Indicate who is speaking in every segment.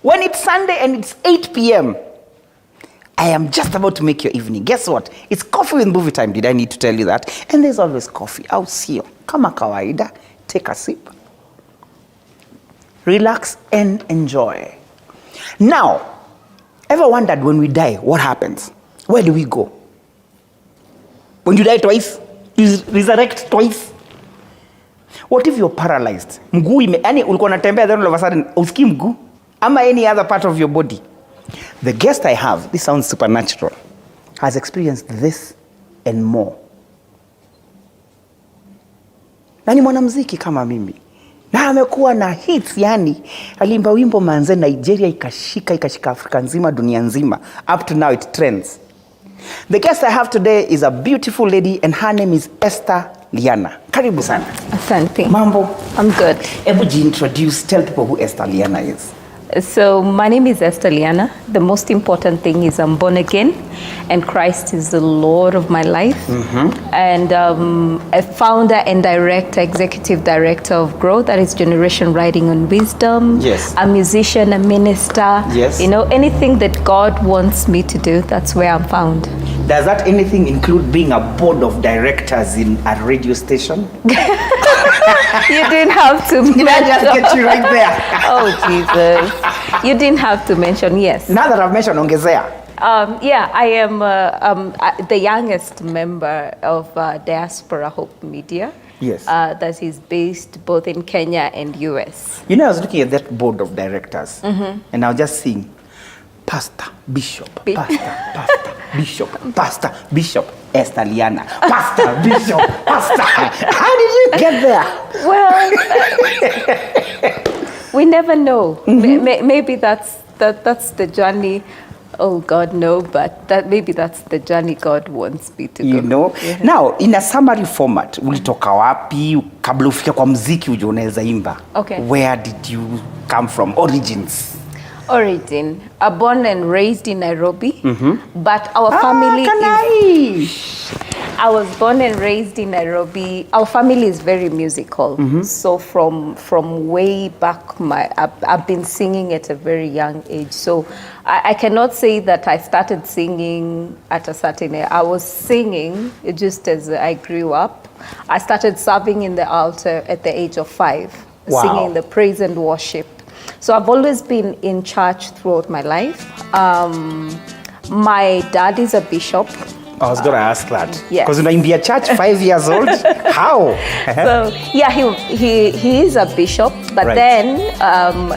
Speaker 1: When it's Sunday and it's 8 p.m., I am just about to make your evening. Guess what? It's coffee with movie time. Did I need to tell you that? And there's always coffee. I'll see you. Kama kawaida, take a sip. Relax and enjoy. Now, ever wondered when we die, what happens? Where do we go? When you die twice, you resurrect twice. What if you're paralyzed? Mguu yani ulikuwa unatembea then all of a sudden usikii mguu ama any other part of your body. The guest I have, this sounds supernatural, has experienced this and more. Na ni mwanamuziki kama mimi. Na amekuwa na hits, yani alimba wimbo manze Nigeria ikashika Afrika nzima, dunia nzima. Up to now it trends. The guest I have today is a beautiful lady and her name is Esther Liana. Karibu sana.
Speaker 2: Asante.
Speaker 1: Mambo?
Speaker 2: I'm good.
Speaker 1: Ebu introduce, tell people who Esther Liana is.
Speaker 2: So my name is Esther Liana. The most important thing is I'm born again and Christ is the Lord of my life. Mm-hmm. And a founder and executive director of Growth, that is Generation Writing on Wisdom.
Speaker 1: Yes.
Speaker 2: A musician, a minister.
Speaker 1: Yes.
Speaker 2: You know, anything that God wants me to do, that's where I'm found.
Speaker 1: Does that anything include being a board of directors in a radio station?
Speaker 2: You didn't have to mention.
Speaker 1: Did I just get you right there?
Speaker 2: Oh, Jesus. You didn't have to mention, yes.
Speaker 1: Now that I've mentioned ongezea.
Speaker 2: Yeah, I am the youngest member of Diaspora Hope Media.
Speaker 1: Yes.
Speaker 2: That is based both in Kenya and US.
Speaker 1: You know, I was looking at that board of directors, and I was just seeing Pastor, Bishop, Pastor, Bishop, Pastor, Bishop, Esther Liana, Pastor, Bishop, Pastor. How did you get there?
Speaker 2: Well, we never know. Maybe that's the journey. Oh God, no, but maybe that's the journey God wants me to go.
Speaker 1: You know? Yeah. Now, in a summary format, ulitoka wapi kabla ufike kwa muziki uje unaweza imba?
Speaker 2: Okay.
Speaker 1: Where did you come from? Origins.
Speaker 2: Born and raised in Nairobi, but our family I was born and raised in Nairobi. Our family is very musical. So from way back, I've been singing at a very young age. So I cannot say that I started singing at a certain age. I was singing just as I grew up. I started serving in the altar at the age of 5, singing the praise and worship. So I've always been in church throughout my life. My dad is a bishop.
Speaker 1: I was going to ask that.
Speaker 2: Yes.
Speaker 1: Because when you're in church, 5 years old, how?
Speaker 2: So yeah, he is a bishop, but then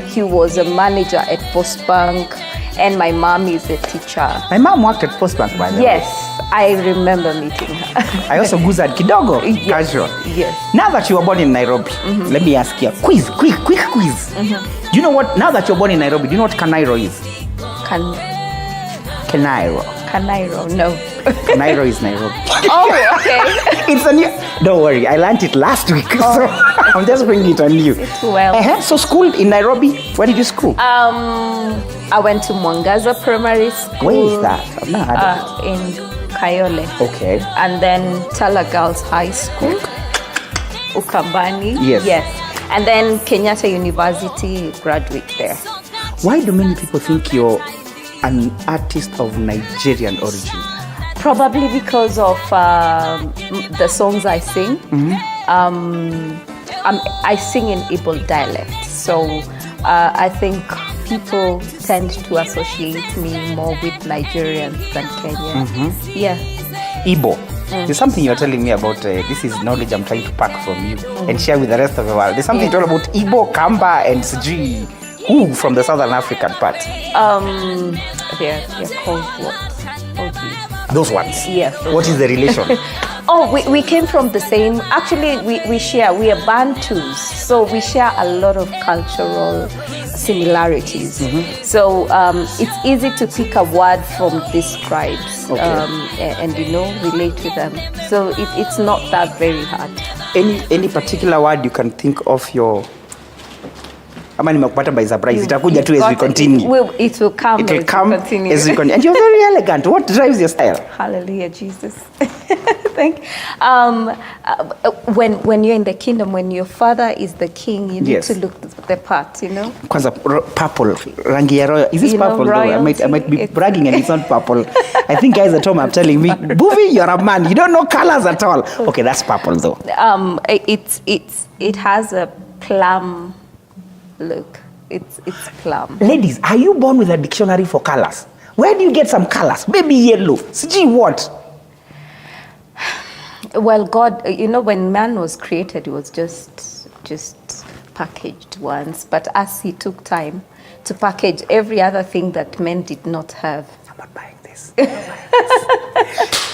Speaker 2: he was a manager at Post Bank, and my mom is a teacher.
Speaker 1: My mom worked at Post Bank, by the way.
Speaker 2: Yes, I remember meeting her.
Speaker 1: I also guzad kidogo, casual.
Speaker 2: Yes.
Speaker 1: Now that you were born in Nairobi, let me ask you a quick quiz. Do you know what, now that you're born in Nairobi, do you know what Kanairo is?
Speaker 2: Kanairo, no.
Speaker 1: Kanairo is Nairobi.
Speaker 2: Oh, okay.
Speaker 1: It's a new, don't worry, I learned it last week, so I'm just bringing it on you.
Speaker 2: Well.
Speaker 1: So school in Nairobi, where did you school?
Speaker 2: I went to Mwangaza Primary School.
Speaker 1: Where is that? I've not heard of it.
Speaker 2: In Kayole.
Speaker 1: Okay.
Speaker 2: And then Tala Girls High School, Ukambani.
Speaker 1: Yes.
Speaker 2: And then Kenyatta University, graduate there.
Speaker 1: Why do many people think you're an artist of Nigerian origin?
Speaker 2: Probably because of the songs I sing. I sing in Igbo dialect, so I think people tend to associate me more with Nigerians than Kenyan. Yeah.
Speaker 1: Igbo. There's something you're telling me about, this is knowledge I'm trying to pack from you and share with the rest of the world. There's something to talk about Igbo, Kamba, and Sijui. Who from the Southern African part?
Speaker 2: They're called what? Oh, geez.
Speaker 1: Those ones?
Speaker 2: Yes.
Speaker 1: What is the relation?
Speaker 2: We came from the same, actually we are Bantus, so we share a lot of cultural similarities. So it's easy to pick a word from these tribes and relate to them. So it's not that very hard.
Speaker 1: Any particular word you can think of your Ama nimekupata by surprise. Itakuja tu as we continue.
Speaker 2: It will come
Speaker 1: as we continue.
Speaker 2: as we continue.
Speaker 1: And you're very elegant. What drives your style?
Speaker 2: Hallelujah, Jesus. Thank you. When you're in the kingdom, when your father is the king, you need to look the part, you know.
Speaker 1: Kwanza purple, rangi ya royal. Is this purple? I might be bragging and it's not purple. I think guys at home are telling me, Buvi, you're a man. You don't know colors at all. Okay, that's purple though.
Speaker 2: It has a plum look. It's plum.
Speaker 1: Ladies, are you born with a dictionary for colors? Where do you get some colors? Baby yellow. Siji what?
Speaker 2: Well, God, you know, when man was created, it was just packaged once. But as he took time to package every other thing that men did not have.
Speaker 1: I'm not buying this.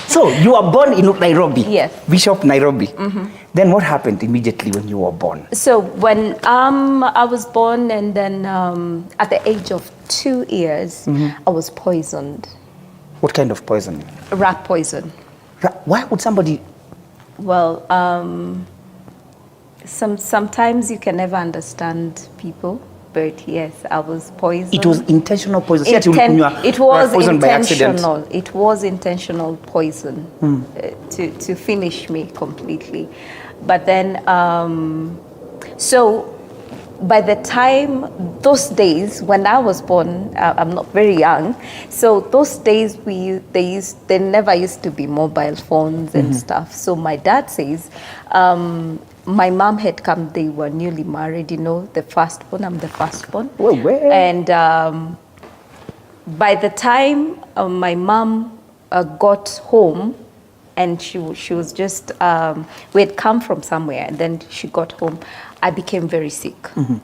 Speaker 1: So, you were born in Nairobi?
Speaker 2: Yes.
Speaker 1: Bishop, Nairobi. Mm-hmm. Then what happened immediately when you were born?
Speaker 2: So, when I was born, and then at the age of 2 years, I was poisoned.
Speaker 1: What kind of poison?
Speaker 2: Rat poison.
Speaker 1: Why would somebody...
Speaker 2: Well, sometimes you can never understand people, but yes, I was poisoned.
Speaker 1: It was intentional poison.
Speaker 2: It was
Speaker 1: poisoned by accident.
Speaker 2: It was intentional poison to finish me completely. But then, so by the time, those days when I was born, I'm not very young, so those days there never used to be mobile phones and stuff. So my dad says, my mom had come, they were newly married, you know, the firstborn, I'm the firstborn.
Speaker 1: Well.
Speaker 2: And by the time my mom got home, and she was just, we had come from somewhere, and then she got home, I became very sick. Mm-hmm.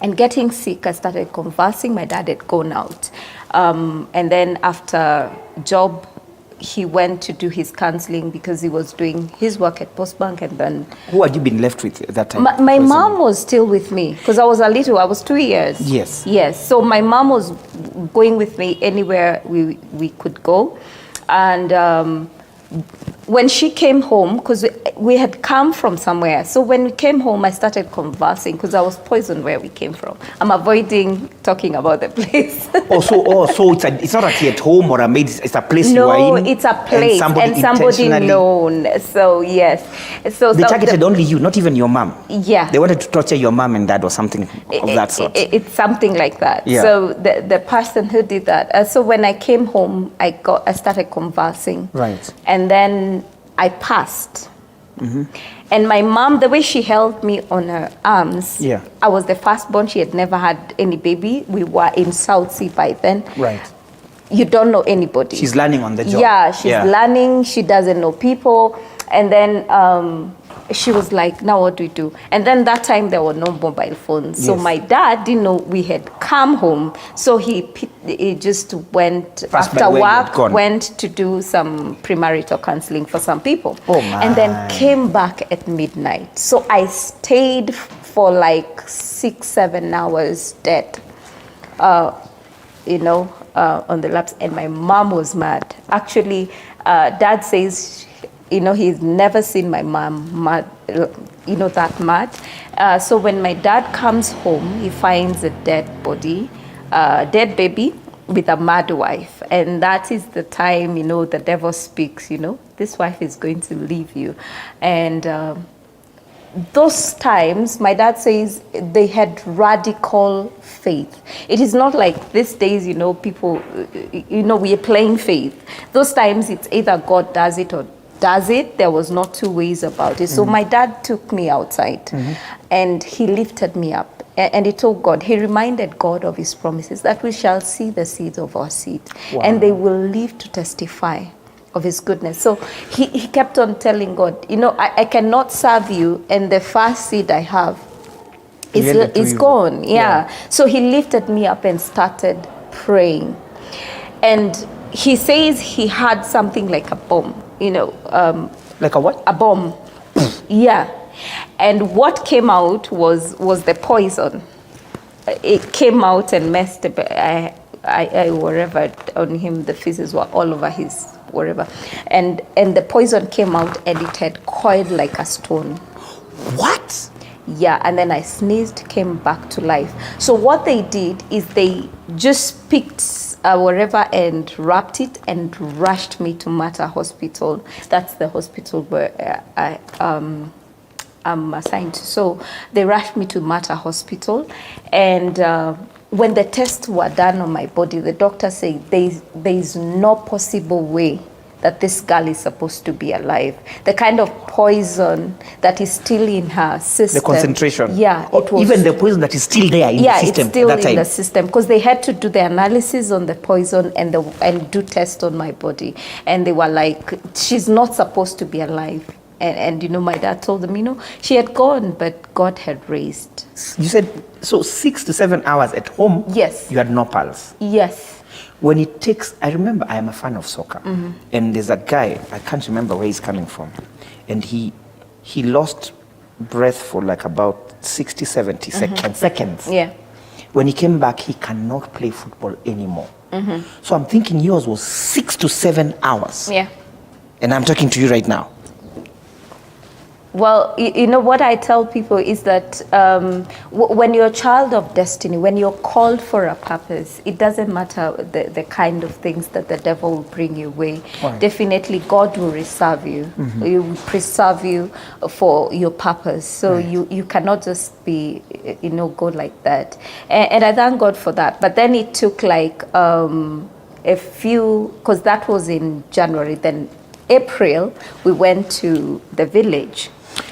Speaker 2: And getting sick, I started conversing. My dad had gone out. And then after job, he went to do his counseling because he was doing his work at Postbank, and then...
Speaker 1: Who had you been left with at that time?
Speaker 2: My mom was still with me because I was I was 2 years.
Speaker 1: Yes.
Speaker 2: Yes, so my mom was going with me anywhere we could go. And when she came home, because we had come from somewhere, so when we came home, I started conversing because I was poisoned where we came from. I'm avoiding talking about the place.
Speaker 1: So it's not actually at home or a maid, it's a place you are in?
Speaker 2: No, it's a place and somebody known. So yes. So
Speaker 1: they targeted only you, not even your mom?
Speaker 2: Yeah.
Speaker 1: They wanted to torture your mom and dad or something of that sort?
Speaker 2: It's something like that.
Speaker 1: Yeah.
Speaker 2: So the person who did that, so when I came home, I started conversing.
Speaker 1: Right.
Speaker 2: And then I passed. Mm-hmm. And my mom, the way she held me on her arms, I was the firstborn. She had never had any baby. We were in South Sea by then.
Speaker 1: Right.
Speaker 2: You don't know anybody.
Speaker 1: She's learning on the job.
Speaker 2: Yeah, she's learning. She doesn't know people. And then she was like, now what do we do? And then that time there were no mobile phones. Yes. So my dad didn't know we had come home. So he just went, after work, went to do some premarital counseling for some people.
Speaker 1: Oh my.
Speaker 2: And then came back at midnight. So I stayed for like 6-7 hours dead, on the laps. And my mom was mad. Actually, dad says, he's never seen my mom mad, that mad. So when my dad comes home, he finds a dead baby with a mad wife. And that is the time, the devil speaks, this wife is going to leave you. And those times, my dad says they had radical faith. It is not like these days, people, we are playing faith. Those times, it's either God does it or does it. There was not two ways about it. So my dad took me outside and he lifted me up. And he told God, he reminded God of his promises that we shall see the seeds of our seed. Wow. And they will live to testify of his goodness. So he kept on telling God, I cannot serve you, and the first seed I have is gone. Yeah. So he lifted me up and started praying. And he says he had something like a bomb,
Speaker 1: like a what?
Speaker 2: A bomb. Yeah. And what came out was the poison. It came out and messed up. I wherever on him, the feces were all over his wherever. And the poison came out and it had coiled like a stone.
Speaker 1: What?
Speaker 2: Yeah, and then I sneezed, came back to life. So what they did is they just picked wherever and wrapped it and rushed me to Mater Hospital. That's the hospital where I'm assigned to. So they rushed me to Mater Hospital, and when the tests were done on my body, the doctor said there's no possible way that this girl is supposed to be alive. The kind of poison that is still in her system.
Speaker 1: The concentration.
Speaker 2: Yeah, it was,
Speaker 1: even the poison that is still there in the system.
Speaker 2: Yeah, it's still
Speaker 1: at that
Speaker 2: in
Speaker 1: time.
Speaker 2: the system, because they had to do the analysis on the poison and do tests on my body, and they were like, she's not supposed to be alive. And my dad told them, she had gone, but God had raised.
Speaker 1: You said, so 6 to 7 hours at home,
Speaker 2: yes,
Speaker 1: you had no pulse.
Speaker 2: Yes.
Speaker 1: When it takes, I remember I am a fan of soccer, and there's a guy, I can't remember where he's coming from, and he lost breath for like about 60, 70 seconds.
Speaker 2: Yeah.
Speaker 1: When he came back, he cannot play football anymore. So I'm thinking yours was 6 to 7 hours.
Speaker 2: Yeah.
Speaker 1: And I'm talking to you right now.
Speaker 2: Well, what I tell people is that when you're a child of destiny, when you're called for a purpose, it doesn't matter the kind of things that the devil will bring your way.
Speaker 1: Right.
Speaker 2: Definitely, God will reserve you. He will preserve you for your purpose. So
Speaker 1: Right.
Speaker 2: you cannot just be, go like that. And I thank God for that. But then it took like a few, because that was in January. Then April, we went to the village.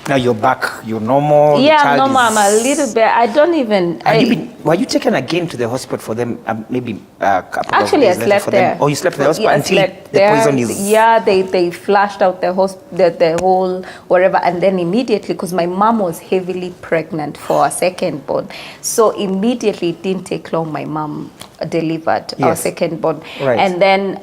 Speaker 1: Now you're back, you're normal.
Speaker 2: Yeah, no, I'm a little bit. I don't even.
Speaker 1: Were you taken again to the hospital for them? Maybe a couple
Speaker 2: Actually,
Speaker 1: of days
Speaker 2: I slept
Speaker 1: for
Speaker 2: there.
Speaker 1: them? Oh, you slept in the hospital
Speaker 2: Yes,
Speaker 1: until the poison is.
Speaker 2: Yeah, they flashed out the whole whatever, and then immediately, because my mom was heavily pregnant for a second born, so immediately it didn't take long. My mom delivered our second born,
Speaker 1: Right.
Speaker 2: and then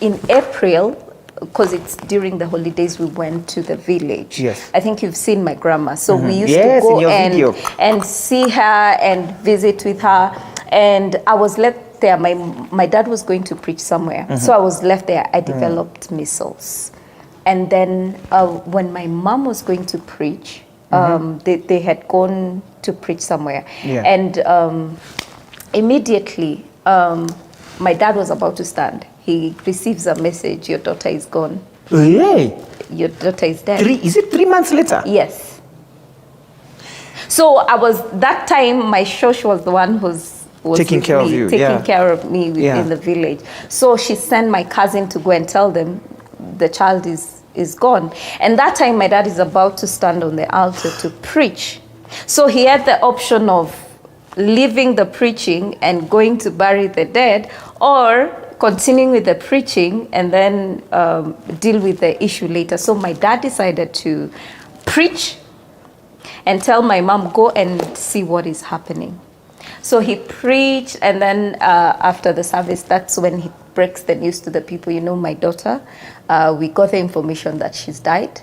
Speaker 2: in April, because it's during the holidays, we went to the village.
Speaker 1: Yes.
Speaker 2: I think you've seen my grandma. So we used to
Speaker 1: Yes, in
Speaker 2: go
Speaker 1: your video.
Speaker 2: and see her and visit with her. And I was left there. My dad was going to preach somewhere. So I was left there. I developed measles. And then when my mom was going to preach, they had gone to preach somewhere.
Speaker 1: Yeah.
Speaker 2: And immediately, my dad was about to stand. He receives a message, your daughter is gone.
Speaker 1: Oh, yeah.
Speaker 2: Your daughter is dead.
Speaker 1: Is it 3 months later?
Speaker 2: Yes. So that time, my shosh was the one who was
Speaker 1: taking care of you.
Speaker 2: Taking care of me in the village. So she sent my cousin to go and tell them the child is gone. And that time, my dad is about to stand on the altar to preach. So he had the option of leaving the preaching and going to bury the dead, or continuing with the preaching and then deal with the issue later. So my dad decided to preach and tell my mom, go and see what is happening. So he preached, and then after the service, that's when he breaks the news to the people, my daughter, we got the information that she's died,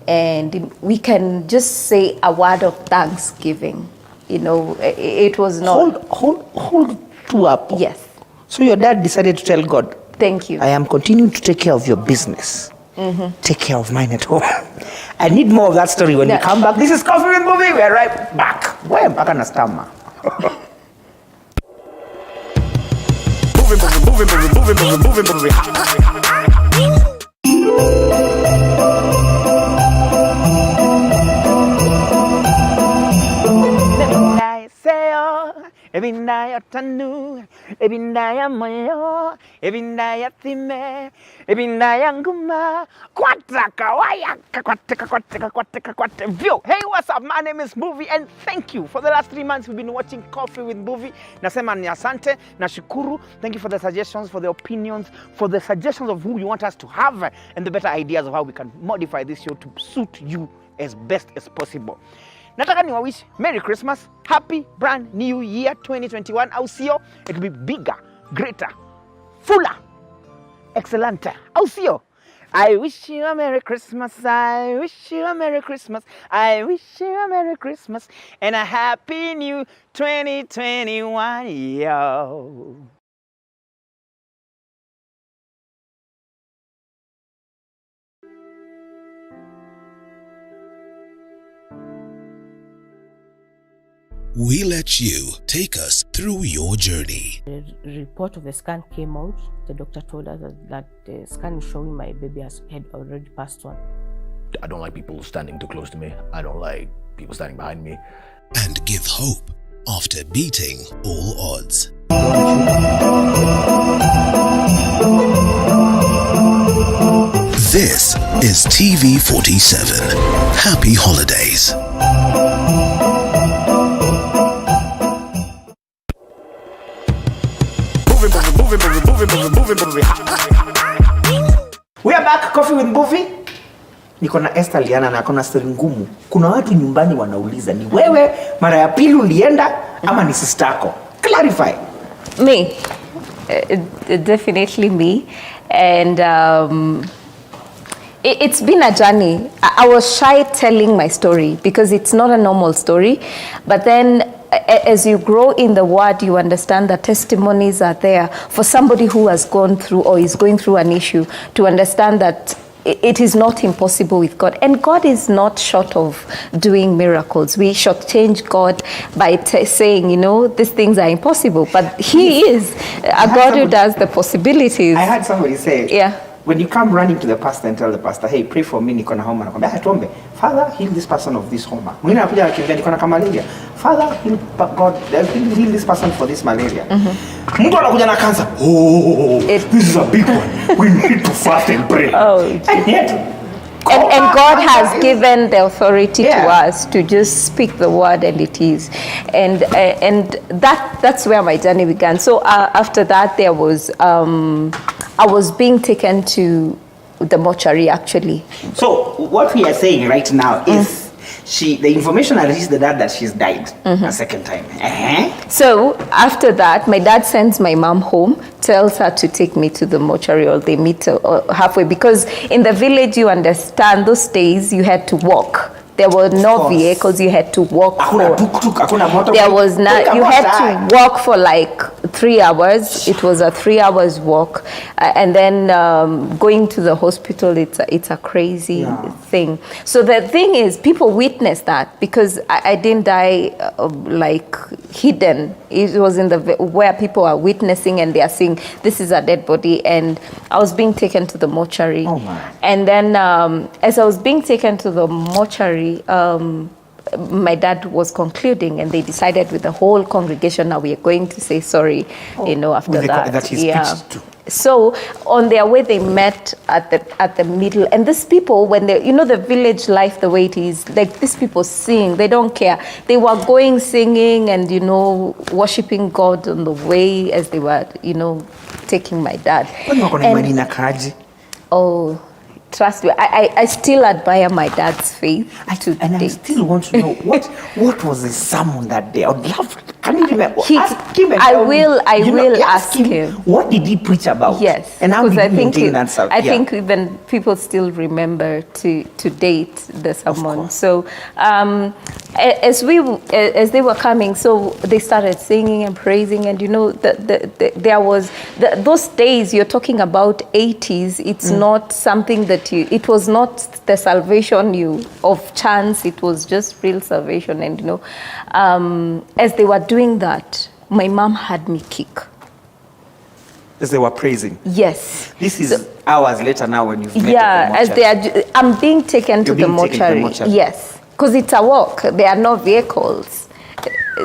Speaker 2: and we can just say a word of thanksgiving. It was not...
Speaker 1: Hold two up.
Speaker 2: Yes.
Speaker 1: So your dad decided to tell God,
Speaker 2: thank you.
Speaker 1: I am continuing to take care of your business. Take care of mine at home. I need more of that story when we come back. This is Coffee with Movie. We're right back. Why am I gonna stammer? Ebindaya tanu, ebindaya moyo, ebindaya time, ebindaya nguma, kwataka wayaka kwataka view. Hey, what's up? My name is Movie, and thank you. For the last 3 months, we've been watching Coffee with Movie. Nasema ni asante, nashukuru. Thank you for the suggestions, for the opinions, for the suggestions of who you want us to have, and the better ideas of how we can modify this show to suit you as best as possible. Nataka niwawish Merry Christmas, Happy Brand New Year 2021. Au sio? It will be bigger, greater, fuller, excellenter. Au sio? I wish you a Merry Christmas, I wish you a Merry Christmas, I wish you a Merry Christmas, and a Happy New 2021, yo.
Speaker 3: we let you take us through your journey.
Speaker 4: The report of the scan came out. The doctor told us that the scan is showing my baby had already passed on.
Speaker 5: I don't like people standing too close to me. I don't like people standing behind me.
Speaker 3: And give hope after beating all odds. This is TV47. Happy holidays.
Speaker 1: We are back, Coffee with Mbuvi. Niko na Esther Liana na akona story ngumu. Kuna watu nyumbani wanauliza ni wewe mara ya pili ulienda ama ni sister yako? Clarify.
Speaker 2: Me. Definitely me. And it's been a journey. I was shy telling my story because it's not a normal story. But then as you grow in the word, you understand that testimonies are there for somebody who has gone through or is going through an issue to understand that it is not impossible with God. And God is not short of doing miracles. We shortchange God by saying, you know, these things are impossible. But He is a God who does the possibilities.
Speaker 1: I heard somebody say,
Speaker 2: yeah,
Speaker 1: when you come running to the pastor and tell the pastor, hey, pray for me, niko na homa. Nakwambia, tuombe. Father, heal this person of this homa. Mwingine anakuja akiambia niko na malaria. Father, God, heal this person for this malaria. Mtu anakuja na cancer. Oh, this is a big one. We need to fast and pray. And yet,
Speaker 2: and God has given the authority to us to just speak the word, and it is. And that's where my journey began. So after that, there was I was being taken to the mortuary, actually.
Speaker 1: So what we are saying right now is the information I reached the dad that she's died a second time.
Speaker 2: So after that, my dad sends my mom home, tells her to take me to the mortuary, or they meet halfway, because in the village, you understand, those days you had to walk. There were no vehicles, you had to walk. There was not, you had to walk for like 3 hours. It was a 3 hours walk. And then going to the hospital, it's a crazy thing. So the thing is, people witness that because I didn't die like hidden. It was in where people are witnessing and they are saying, this is a dead body. And I was being taken to the mortuary.
Speaker 1: Oh my.
Speaker 2: And then as I was being taken to the mortuary, my dad was concluding, and they decided with the whole congregation, now we are going to say sorry, you know, after that. So on their way, they met at the middle, and these people, when they, you know, the village life, the way it is, like these people sing, they don't care. They were going singing and, you know, worshiping God on the way as they were, you know, taking my dad. Oh, trust me, I still admire my dad's faith.
Speaker 1: And I still want to know what was the sermon that day. I would love. Can you remember? Ask him.
Speaker 2: I will ask him.
Speaker 1: What did he preach about?
Speaker 2: Yes,
Speaker 1: and how did he maintain that sermon?
Speaker 2: I think even people still remember to date the sermon. So as they were coming, so they started singing and praising, and you know there was those days you're talking about 80s. It's not something that it was not the salvation of chance. It was just real salvation. And you know, as they were doing that, my mom had me kick.
Speaker 1: As they were praising.
Speaker 2: Yes.
Speaker 1: This is hours later now when you've met
Speaker 2: as I'm being taken to the mortuary. Yes, because it's a walk. There are no vehicles.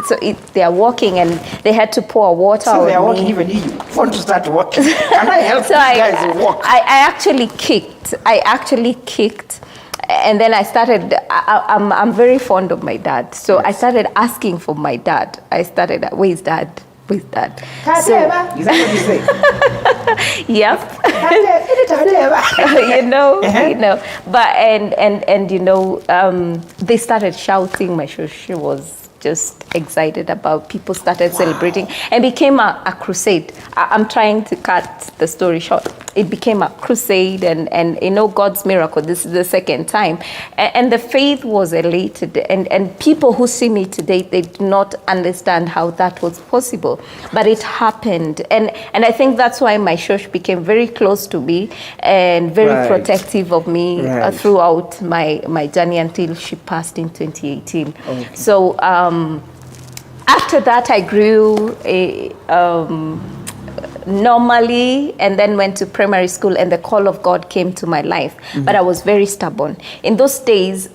Speaker 2: So they are walking, and they had to pour water on me.
Speaker 1: So they are walking, even you want to start walking. Can I help you guys walk?
Speaker 2: I actually kicked. And then I started, I'm very fond of my dad. So I started asking for my dad. Where's dad? Where's dad?
Speaker 1: So, is that what you say?
Speaker 2: Yep. you know. But and you know, they started shouting. My she was just excited about. People started celebrating, and became a crusade. I'm trying to cut the story short. It became a crusade, and you know, God's miracle. This is the second time, and the faith was elated. And people who see me today, they do not understand how that was possible, but it happened. And I think that's why my church became very close to me and very protective of me throughout my journey until she passed in 2018. Okay. So After that, I grew normally, and then went to primary school, and the call of God came to my life. But I was very stubborn. In those days,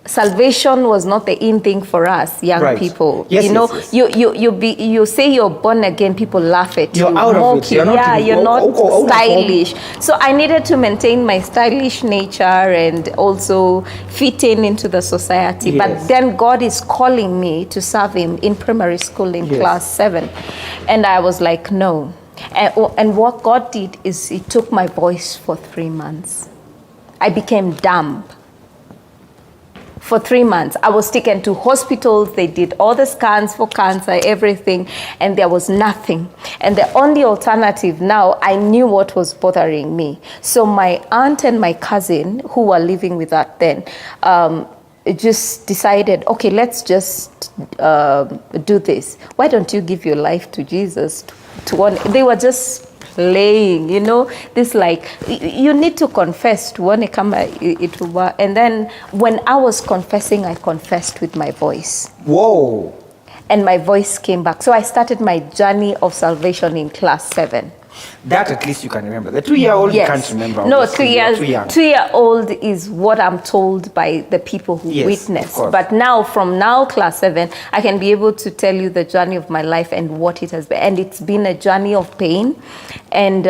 Speaker 2: salvation was not the in thing for us young people.
Speaker 1: Yes,
Speaker 2: you know,
Speaker 1: yes.
Speaker 2: you say you're born again, people laugh at you,
Speaker 1: You're out of
Speaker 2: mock
Speaker 1: it.
Speaker 2: you.
Speaker 1: You're not
Speaker 2: You're not
Speaker 1: out of
Speaker 2: stylish. So I needed to maintain my stylish nature and also fit into the society.
Speaker 1: Yes.
Speaker 2: But then God is calling me to serve Him in primary school in class 7, and I was like, no. And what God did is He took my voice for 3 months. I became dumb. For 3 months, I was taken to hospitals. They did all the scans for cancer, everything, and there was nothing. And the only alternative now, I knew what was bothering me. So my aunt and my cousin, who were living with us then, just decided, okay, let's just do this. Why don't you give your life to Jesus? They were just playing, you know, this like, you need to confess to one come it over. And then when I was confessing, I confessed with my voice.
Speaker 1: Whoa.
Speaker 2: And my voice came back. So I started my journey of salvation in class 7.
Speaker 1: That at least you can remember. The 2-year-old you can't remember.
Speaker 2: No,
Speaker 1: obviously.
Speaker 2: 2 years.
Speaker 1: You're too young.
Speaker 2: 2-year-old is what I'm told by the people who
Speaker 1: Yes,
Speaker 2: witness.
Speaker 1: of course.
Speaker 2: But now, from now, class 7, I can be able to tell you the journey of my life and what it has been. And it's been a journey of pain. And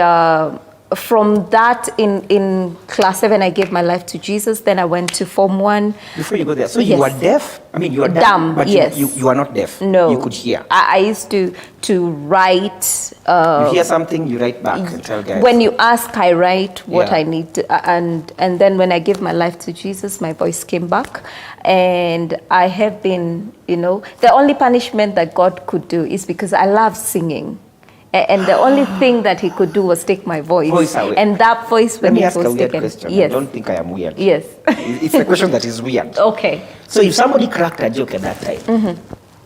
Speaker 2: from that, in class 7, I gave my life to Jesus. Then I went to Form 1.
Speaker 1: Before you go there, so you were deaf? I mean, you were
Speaker 2: Dumb,
Speaker 1: but
Speaker 2: yes.
Speaker 1: you are not deaf.
Speaker 2: No.
Speaker 1: You could hear.
Speaker 2: I used to write.
Speaker 1: You hear something, you write back and tell guys.
Speaker 2: When you ask, I write what
Speaker 1: Yeah.
Speaker 2: I need to, and then when I gave my life to Jesus, my voice came back. And I have been, you know, the only punishment that God could do is because I love singing. And the only thing that He could do was take my voice
Speaker 1: away.
Speaker 2: and that voice
Speaker 1: Let
Speaker 2: when
Speaker 1: me
Speaker 2: it
Speaker 1: ask
Speaker 2: was
Speaker 1: a weird
Speaker 2: taken.
Speaker 1: question.
Speaker 2: Yes.
Speaker 1: I don't think I am weird.
Speaker 2: Yes.
Speaker 1: It's a question that is weird.
Speaker 2: Okay.
Speaker 1: So if somebody cracked a joke at that time,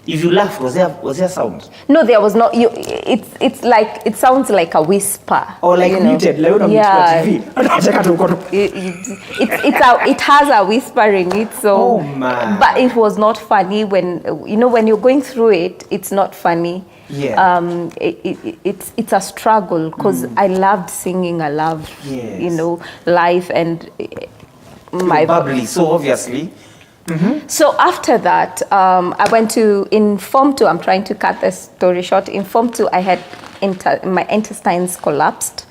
Speaker 1: if you laughed, was there sound?
Speaker 2: No, there was not. It's like, it sounds like a whisper.
Speaker 1: Or like
Speaker 2: you know.
Speaker 1: muted, like on
Speaker 2: Yeah.
Speaker 1: TV.
Speaker 2: It has a whisper in it. So,
Speaker 1: Oh, man.
Speaker 2: But it was not funny when, you know, when you're going through it, it's not funny.
Speaker 1: Yeah.
Speaker 2: It's a struggle because I loved singing. I loved,
Speaker 1: Yes.
Speaker 2: you know, life and my
Speaker 1: bubbly, so obviously.
Speaker 2: So after that, I went to, in Form 2, I'm trying to cut the story short. In Form 2, I had my intestines collapsed.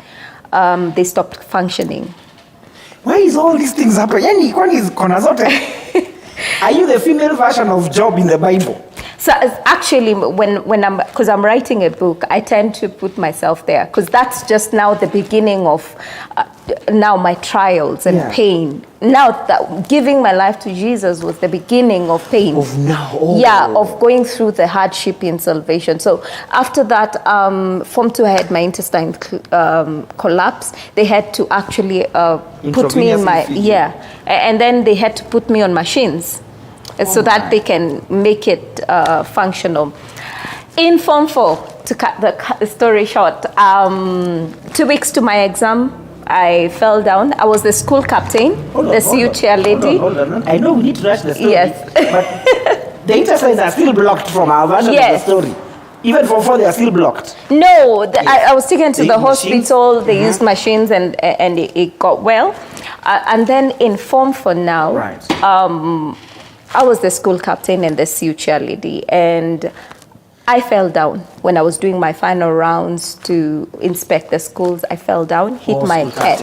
Speaker 2: They stopped functioning.
Speaker 1: Why is all these things happening? Yani kwani is kona zote? Are you the female version of Job in the Bible?
Speaker 2: So actually, when because I'm writing a book, I tend to put myself there because that's just now the beginning of now my trials and pain. Now that giving my life to Jesus was the beginning of pain.
Speaker 1: Of now, oh.
Speaker 2: Yeah, of going through the hardship in salvation. So after that, Form 2, I had my intestine collapse. They had to actually put me in my and then they had to put me on machines. So that they can make it functional. In Form 4, to cut the story short, 2 weeks to my exam, I fell down. I was the school captain, the CU chair lady.
Speaker 1: Hold on. I know we need to rush the story.
Speaker 2: Yes.
Speaker 1: But the intestines are still blocked from our version of the story. Even Form 4, they are still blocked.
Speaker 2: No, I was taken to the
Speaker 1: machines?
Speaker 2: hospital. They used machines and it got well. And then in Form 4 now, I was the school captain and the CU cheerleader, and I fell down when I was doing my final rounds to inspect the schools. I fell down, hit my head.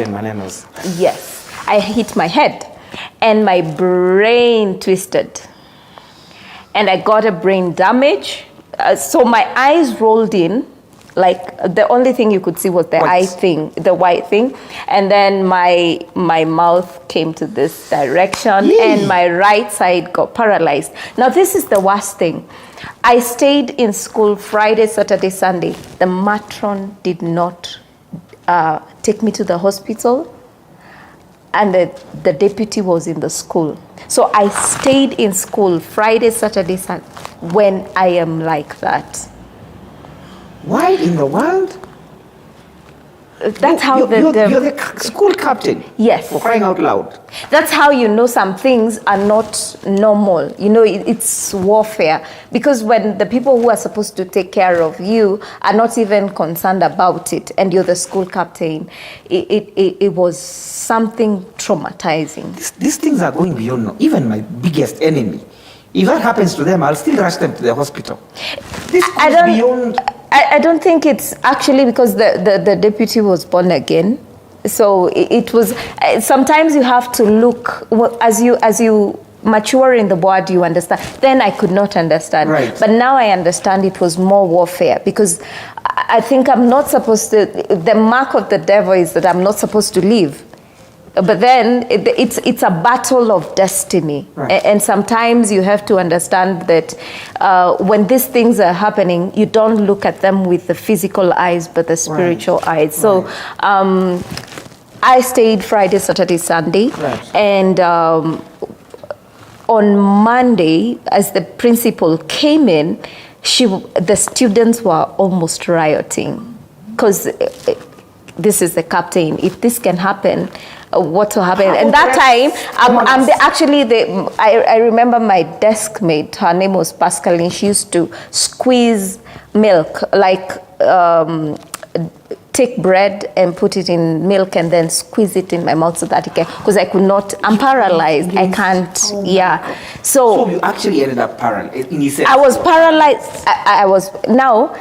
Speaker 2: Yes, I hit my head, and my brain twisted, and I got a brain damage. So my eyes rolled in. Like the only thing you could see was the the white thing, and then my mouth came to this direction, and my right side got paralyzed. Now this is the worst thing. I stayed in school Friday, Saturday, Sunday. The matron did not take me to the hospital, and the deputy was in the school. So I stayed in school Friday, Saturday, Sunday. When I am like that.
Speaker 1: Why in the world?
Speaker 2: That's how
Speaker 1: you're the school captain.
Speaker 2: Yes.
Speaker 1: For crying out loud.
Speaker 2: That's how you know some things are not normal. You know, it's warfare. Because when the people who are supposed to take care of you are not even concerned about it, and you're the school captain, it was something traumatizing.
Speaker 1: These things are going beyond even my biggest enemy. If that happens to them, I'll still rush them to the hospital. This goes beyond...
Speaker 2: I don't think it's actually because the deputy was born again. So it was, sometimes you have to look, as you mature in the word, you understand. Then I could not understand.
Speaker 1: Right.
Speaker 2: But now I understand it was more warfare, because I think I'm not supposed to, the mark of the devil is that I'm not supposed to live. But then it's a battle of destiny.
Speaker 1: Right.
Speaker 2: And sometimes you have to understand that when these things are happening, you don't look at them with the physical eyes, but the spiritual eyes. So I stayed Friday, Saturday, Sunday.
Speaker 1: Right.
Speaker 2: And on Monday, as the principal came in, the students were almost rioting. Because this is the captain. If this can happen, what will happen? And that time, I remember my desk mate, her name was Pascaline. She used to squeeze milk, like take bread and put it in milk and then squeeze it in my mouth so that it can, because I could not, I'm paralyzed. I can't, So
Speaker 1: you actually ended up paralyzed.
Speaker 2: I was paralyzed. I was, now,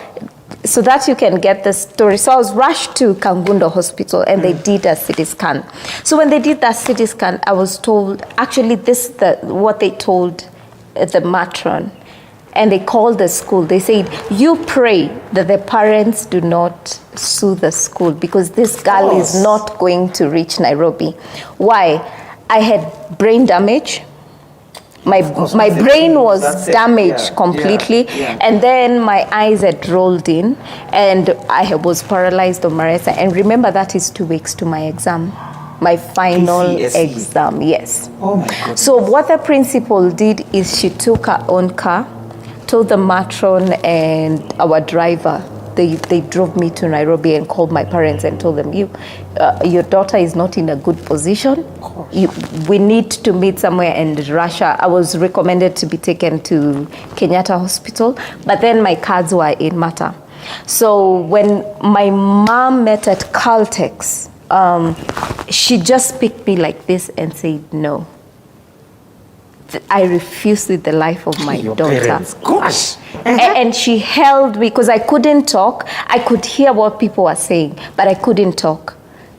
Speaker 2: so that you can get the story. So I was rushed to Kangundo Hospital and they did a CT scan. So when they did that CT scan, I was told, actually what they told the matron, and they called the school. They said, you pray that the parents do not sue the school, because this girl is not going to reach Nairobi. Why? I had brain damage. My brain was damaged completely, and then my eyes had rolled in, and I was paralyzed on my right side. And remember, that is 2 weeks to my exam, my final exam. Yes.
Speaker 1: Oh my God.
Speaker 2: So what the principal did is she took her own car, told the matron and our driver. They drove me to Nairobi and called my parents and told them, your daughter is not in a good position. We need to meet somewhere in Russia. I was recommended to be taken to Kenyatta Hospital, but then my cards were in Mata. So when my mom met at Caltex, she just picked me like this and said, no. I refused with the life of my daughter.
Speaker 1: Parents. Gosh.
Speaker 2: And she held me, because I couldn't talk. I could hear what people were saying, but I couldn't talk.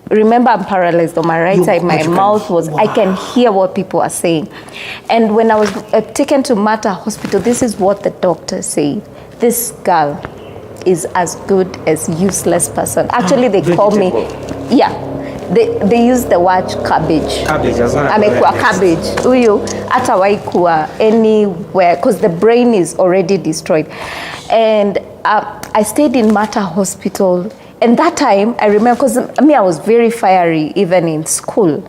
Speaker 2: Remember, I'm paralyzed on my right side. My mouth was, I can hear what people are saying. And when I was taken to Mata Hospital, this is what the doctor said. This girl is as good as useless person. Actually, they call me, they use the word cabbage. Amekuwa cabbage. Huyu hatawahi kuwa anywhere, because the brain is already destroyed. And I stayed in Mata Hospital. And that time, I remember, because I was very fiery even in school.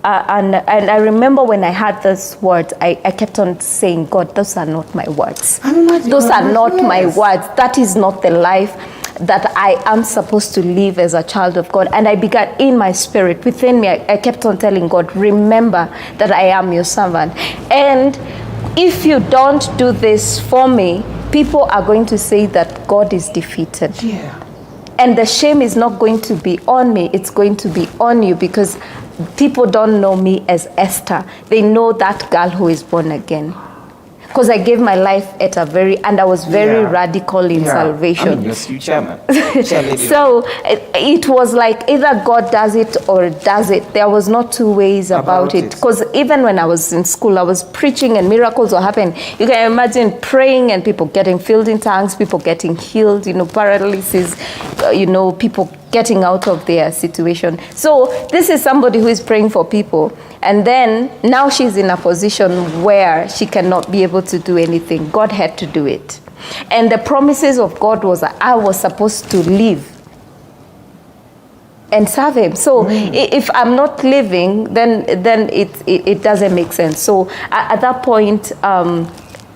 Speaker 2: And I remember when I heard those words, I kept on saying, God, those are not my words. Those are not my words. That is not the life that I am supposed to live as a child of God. And I began in my spirit, within me, I kept on telling God, remember that I am your servant. And if you don't do this for me, people are going to say that God is defeated.
Speaker 1: Yeah.
Speaker 2: And the shame is not going to be on me, it's going to be on you, because people don't know me as Esther. They know that girl who is born again. Because I gave my life at and I was very radical in salvation.
Speaker 1: I mean, you're chairman.
Speaker 2: So it was like either God does it or does it. There was not two ways about it. Because even when I was in school, I was preaching and miracles were happening. You can imagine praying and people getting filled in tongues, people getting healed, paralysis, people getting out of their situation. So this is somebody who is praying for people. And then now she's in a position where she cannot be able to do anything. God had to do it. And the promises of God was that I was supposed to live and serve him. So if I'm not living, then it doesn't make sense. So at that point,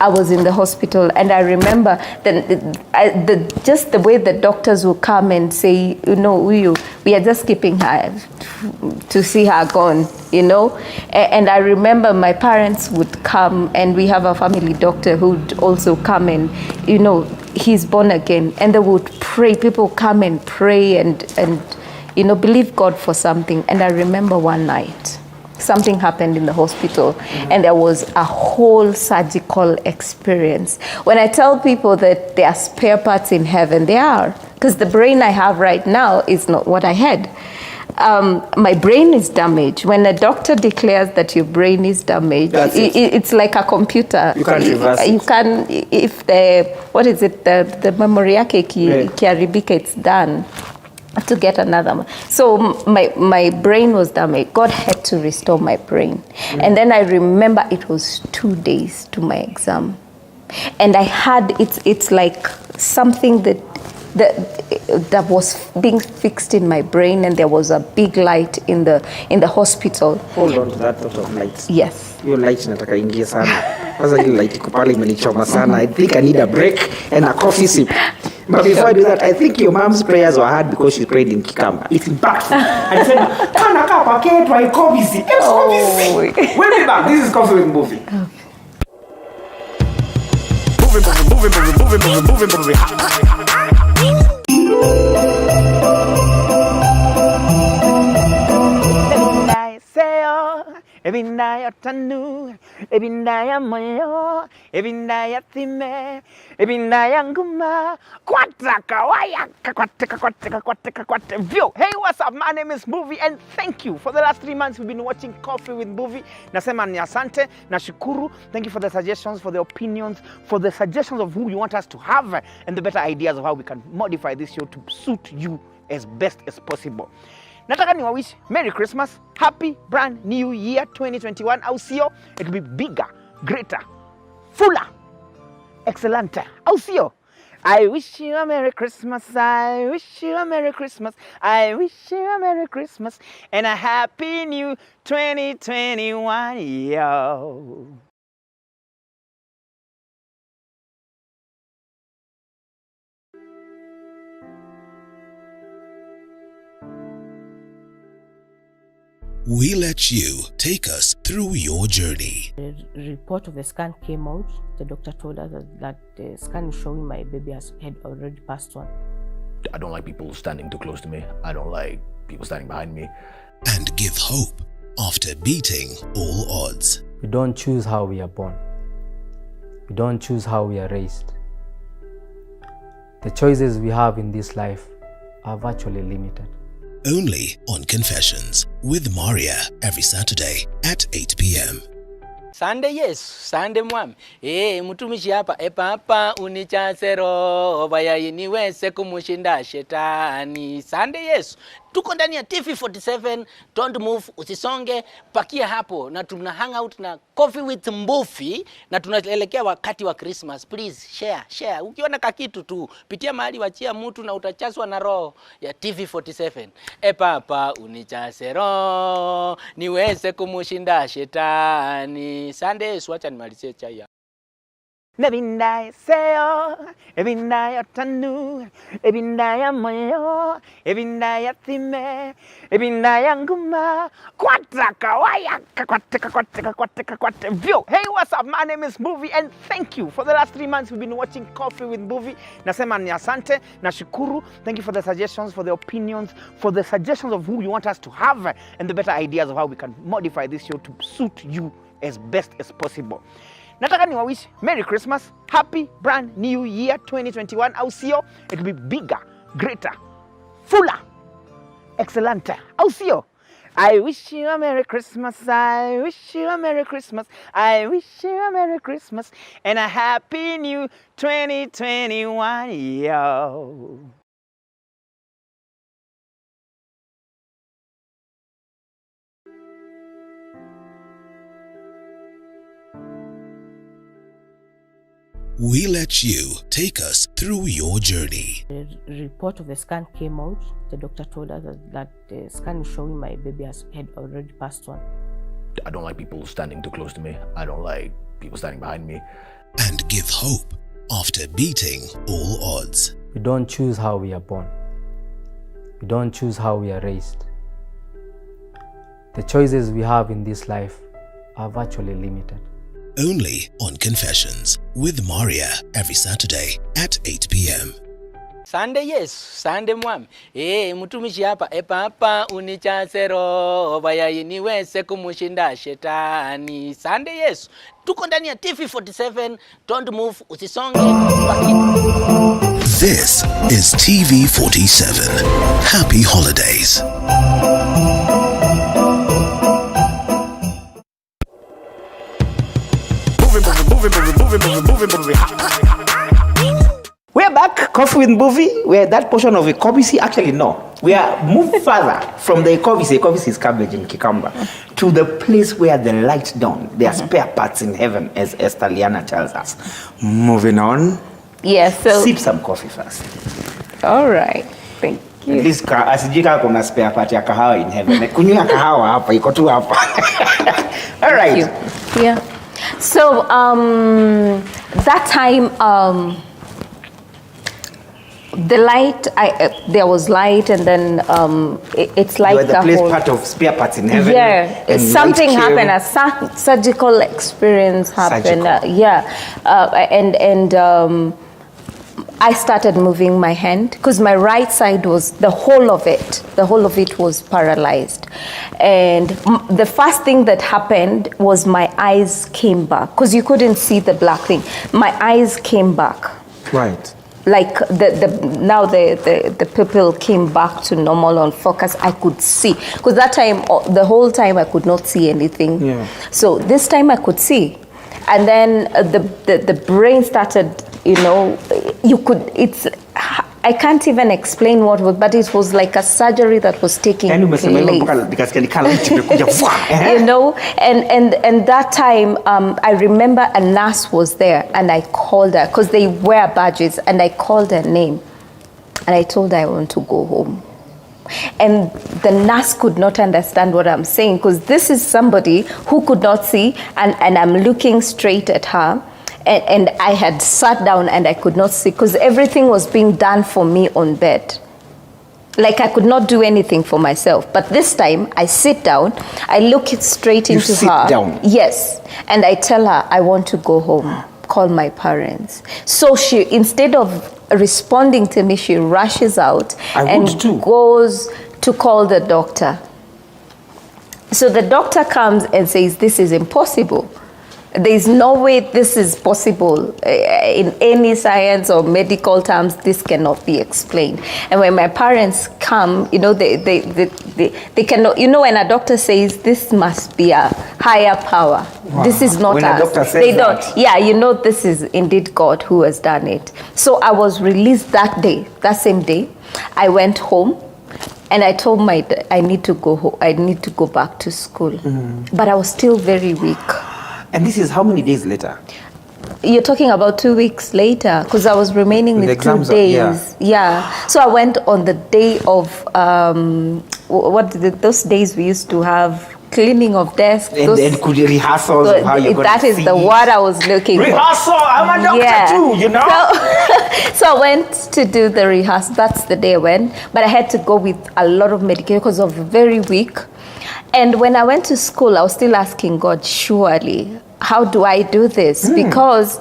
Speaker 2: I was in the hospital, and I remember just the way the doctors would come and say, we are just keeping her to see her gone, And I remember my parents would come, and we have a family doctor who would also come and, he's born again, and they would pray. People come and pray and believe God for something. And I remember one night, something happened in the hospital, and there was a whole surgical experience. When I tell people that there are spare parts in heaven, they are, because the brain I have right now is not what I had. My brain is damaged. When a doctor declares that your brain is damaged, it's like a computer.
Speaker 1: You can't reverse it.
Speaker 2: You can, if the memory yake ikiharibika, it's done. To get another one. So my brain was damaged. God had to restore my brain. And then I remember it was 2 days to my exam. And I had, it's like something that was being fixed in my brain, and there was a big light in the hospital.
Speaker 1: Hold on to that thought of light.
Speaker 2: Yes.
Speaker 1: Your light nataka ingie sana. Sasa hii light iko pale imenichoma sana. I think I need a break and a coffee sip. But before I do that, I think your mom's prayers were hard because she prayed in Kikamba. It's impactful. I said, kana kapa ketwa ikobisi. We'll be back. This is Coffee with Movie. Moving. Ebinaya tanu, ebinaya moyo, ebinaya time, ebinaya nguma, kwata kawaya, kwate view. Hey, what's up? My name is Movie, and thank you. For the last 3 months, we've been watching Coffee with Movie. Nasema ni asante, nashukuru. Thank you for the suggestions, for the opinions, for the suggestions of who you want us to have, and the better ideas of how we can modify this show to suit you as best as possible. Nataka niwawish Merry Christmas, Happy Brand New Year 2021. Au sio? It will be bigger, greater, fuller, excellenter. Au sio? I wish you a Merry Christmas, I wish you a Merry Christmas, I wish you a Merry Christmas, and a Happy New 2021, yo.
Speaker 3: We let you take us through your journey.
Speaker 4: The report of the scan came out. The doctor told us that the scan is showing my baby had already passed on.
Speaker 5: I don't like people standing too close to me. I don't like people standing behind me.
Speaker 3: And give hope after beating all odds.
Speaker 6: We don't choose how we are born. We don't choose how we are raised. The choices we have in this life are virtually limited.
Speaker 3: Only on Confessions with Maria every Saturday at 8 p.m.
Speaker 7: Sunday yes, Sunday mwami. Mtumishi hapa papa unichasero obayayi niweze kumushinda shetani. Sunday yes. Tuko ndani ya TV47, don't move, usisonge, pakia hapo na tuna hang out na Coffee with Movie na tunaelekea wakati wa Christmas. Please share. Ukiona kakitu tu, pitia mahali wachia mtu na utachaswa na roho ya TV47. Papa unichase roho, niweze kumushinda shetani. Sunday, wacha nimalizie chai.
Speaker 1: Ebinaya seyo, ebinaya tanu, ebinaya moyo, ebinaya time, ebinaya nguma, kwata kawaya, kwate view. Hey, what's up? My name is Movie, and thank you. For the last 3 months, we've been watching Coffee with Movie. Nasema ni asante, nashukuru. Thank you for the suggestions, for the opinions, for the suggestions of who you want us to have, and the better ideas of how we can modify this show to suit you as best as possible. Nataka niwawish Merry Christmas, Happy Brand New Year 2021. Au sio? It will be bigger, greater, fuller, excellenter. Au sio? I wish you a Merry Christmas, I wish you a Merry Christmas, I wish you a Merry Christmas, and a Happy New 2021, yo.
Speaker 3: We let you take us through your journey.
Speaker 4: The report of the scan came out. The doctor told us that the scan is showing my baby had already passed on.
Speaker 5: I don't like people standing too close to me. I don't like people standing behind me.
Speaker 3: and give hope after beating all odds.
Speaker 6: We don't choose how we are born. We don't choose how we are raised. The choices we have in this life are virtually limited.
Speaker 3: Only on Confessions with Maria every Saturday at 8 p.m.
Speaker 7: Sande Yesu, sande mwami. Mtumishi hapa, papa unichase roho yayi niweze kumushinda shetani. Sande Yesu. Tuko ndani ya TV47. Don't move, usisonge.
Speaker 3: This is TV47. Happy holidays.
Speaker 1: We're back, Coffee with Mbuvi. We're at that portion of Ekobisi. Actually, no. We are moved further from the Ekobisi. Ekobisi is cabbage in Kikamba. To the place where the light dawn. There are spare parts in heaven, as Esther Liana tells us. Moving on.
Speaker 2: Yes, so...
Speaker 1: Sip some coffee first.
Speaker 2: All right. Thank you.
Speaker 1: At least, asijika kuna spare part ya kahawa in heaven. Kunywa kahawa hapa, iko tu hapa. All right.
Speaker 2: Thank you. Yeah. So, that time... the light, there was light, and then it's like
Speaker 1: you were the place part of spare parts in heaven.
Speaker 2: Yeah, something happened. A surgical experience happened. I started moving my hand because my right side was the whole of it was paralyzed, and the first thing that happened was my eyes came back because you couldn't see the black thing. My eyes came back.
Speaker 1: Right.
Speaker 2: Like the pupil came back to normal on focus. I could see because that time, the whole time, I could not see anything.
Speaker 1: Yeah.
Speaker 2: So this time I could see, and then the brain started. You could. I can't even explain what was, but it was like a surgery that was taking place. And that time, I remember a nurse was there, and I called her because they wear badges, and I called her name, and I told her I want to go home. And the nurse could not understand what I'm saying because this is somebody who could not see, and I'm looking straight at her. And I had sat down and I could not see because everything was being done for me on bed. Like I could not do anything for myself. But this time I sit down, I look straight into her.
Speaker 1: You sit down?
Speaker 2: Yes. And I tell her, I want to go home, call my parents. So she, instead of responding to me, she rushes out and goes to call the doctor. So the doctor comes and says, this is impossible. There's no way this is possible. In any science or medical terms, this cannot be explained. And when my parents come, they cannot, when a doctor says this must be a higher power, this is not
Speaker 1: when
Speaker 2: us.
Speaker 1: A doctor says
Speaker 2: they don't. That. Yeah, this is indeed God who has done it. So I was released that day, that same day. I went home. And I told my dad, I need to go home. I need to go back to school. But I was still very weak.
Speaker 1: And this is how many days later?
Speaker 2: You're talking about 2 weeks later, because I was remaining with 2 days. Yeah. So I went on the day of those days we used to have cleaning of desks.
Speaker 1: And could you rehearsals of how you're going to
Speaker 2: That is the word I was looking for.
Speaker 1: Rehearsal! I'm a doctor too,
Speaker 2: So I went to do the rehearsal. That's the day I went. But I had to go with a lot of medication because I was very weak. And when I went to school, I was still asking God, surely, how do I do this? Because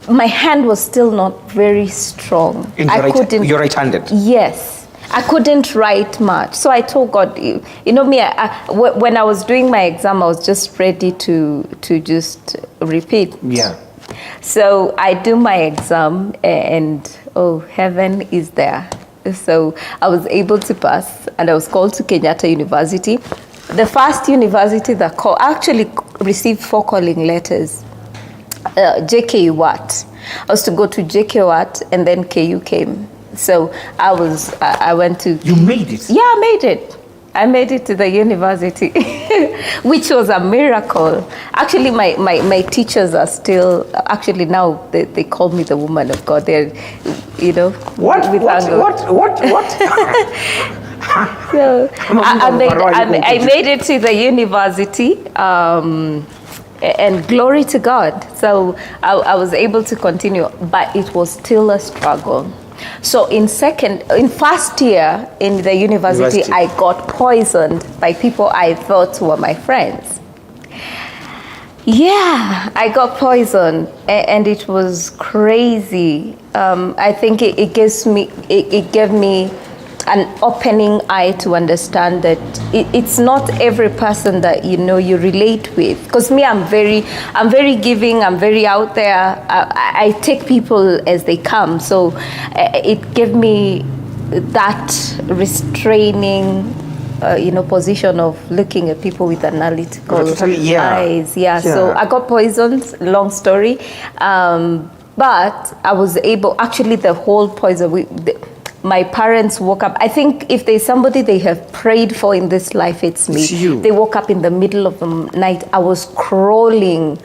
Speaker 2: my hand was still not very strong.
Speaker 1: You're right-handed?
Speaker 2: Yes. I couldn't write much. So I told God, when I was doing my exam, I was just ready to just repeat.
Speaker 1: Yeah.
Speaker 2: So I do my exam and, heaven is there. So I was able to pass and I was called to Kenyatta University. The first university that actually received 4 calling letters. JK Watt. I was to go to JK Watt and then KU came. So I went to...
Speaker 1: You made it?
Speaker 2: Yeah, I made it. I made it to the university, which was a miracle. Actually, my teachers are still, actually now they call me the woman of God. They're,
Speaker 1: What?
Speaker 2: So I made it to the university. And glory to God. So I was able to continue, but it was still a struggle. So in first year in the university, I got poisoned by people I thought were my friends. Yeah, I got poisoned, and it was crazy. I think it gave me an opening eye to understand that it's not every person that you relate with. Because me, I'm very giving. I'm very out there. I take people as they come. So it gave me that restraining, position of looking at people with analytical eyes. Yeah. So I got poisoned. Long story, but I was able. Actually, the whole poison. My parents woke up. I think if there's somebody they have prayed for in this life, it's me.
Speaker 1: It's you.
Speaker 2: They woke up in the middle of the night. I was crawling.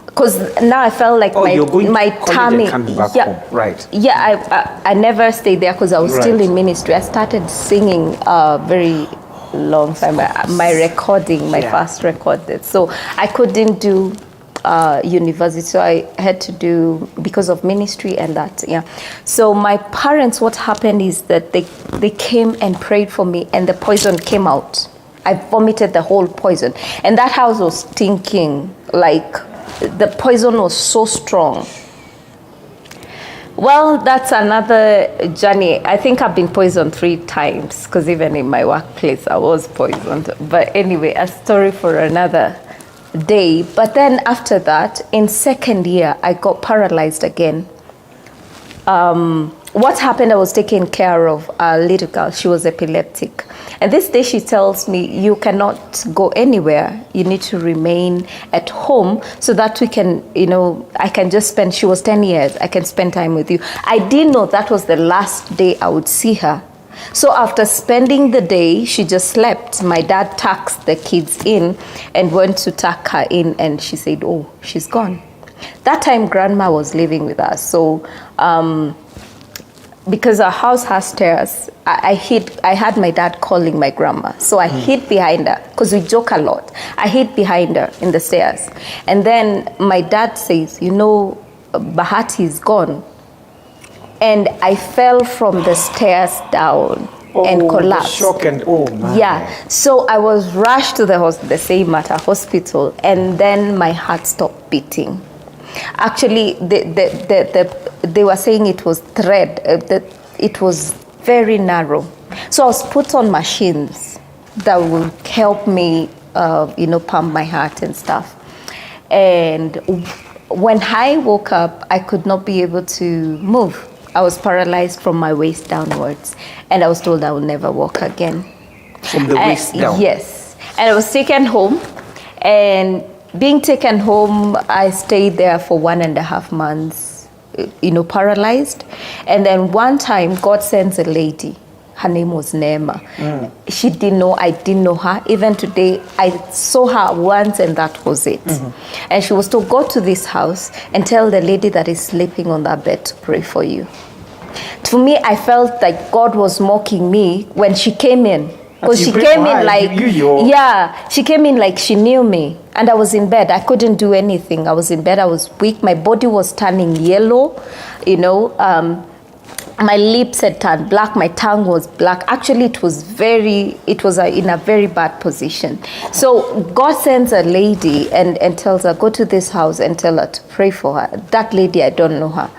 Speaker 2: Because now I felt like my tummy.
Speaker 1: Home, right?
Speaker 2: Yeah, I never stayed there because I was still in ministry. I started singing very long time. My first recorded. So I couldn't do university, so I had to do because of ministry and that. Yeah. So my parents, what happened is that they came and prayed for me, and the poison came out. I vomited the whole poison, and that house was stinking. Like the poison was so strong. Well, that's another journey. I think I've been poisoned 3 times because even in my workplace I was poisoned. But anyway, a story for another day. But then after that, in second year, I got paralyzed again. What happened, I was taking care of a little girl. She was epileptic. And this day she tells me, you cannot go anywhere. You need to remain at home so that we can, I can just spend, she was 10 years, I can spend time with you. I didn't know that was the last day I would see her. So after spending the day, she just slept. My dad tucked the kids in and went to tuck her in, and she said, oh, she's gone. That time, grandma was living with us. So because our house has stairs, I had my dad calling my grandma. So I hid behind her, because we joke a lot. I hid behind her in the stairs. And then my dad says, Bahati is gone. And I fell from the stairs down and collapsed.
Speaker 1: Shock and man.
Speaker 2: Yeah. So I was rushed to the same Mater hospital, and then my heart stopped beating. Actually, they were saying it was thread. That it was very narrow. So I was put on machines that would help me, pump my heart and stuff. And when I woke up, I could not be able to move. I was paralyzed from my waist downwards, and I was told I would never walk again.
Speaker 1: From the waist down?
Speaker 2: Yes. And I was taken home, and being taken home, I stayed there for 1.5 months, paralyzed. And then one time, God sends a lady. Her name was Nema. She didn't know, I didn't know her. Even today, I saw her once, and that was it. And she was told, go to this house and tell the lady that is sleeping on that bed to pray for you. To me, I felt like God was mocking me when she came in. Because she came in like, she came in like she knew me. And I was in bed. I couldn't do anything. I was in bed. I was weak. My body was turning yellow, my lips had turned black. My tongue was black. Actually, it was in a very bad position. So God sends a lady and tells her, go to this house and tell her to pray for her. That lady, I don't know her.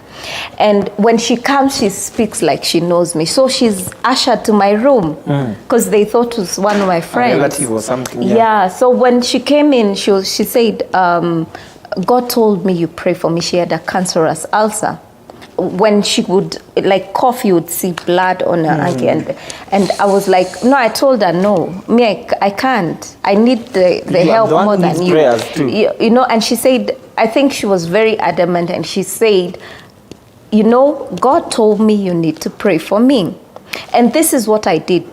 Speaker 2: And when she comes, she speaks like she knows me. So she's ushered to my room because they thought it was one of my friends.
Speaker 1: A relative or something.
Speaker 2: Yeah. So when she came in, she said, God told me you pray for me. She had a cancerous ulcer. When she would cough, you would see blood on her ankle, and I was like, no, I told her no, I can't. I need the help more than you. And she said, I think she was very adamant, and she said, God told me you need to pray for me, and this is what I did.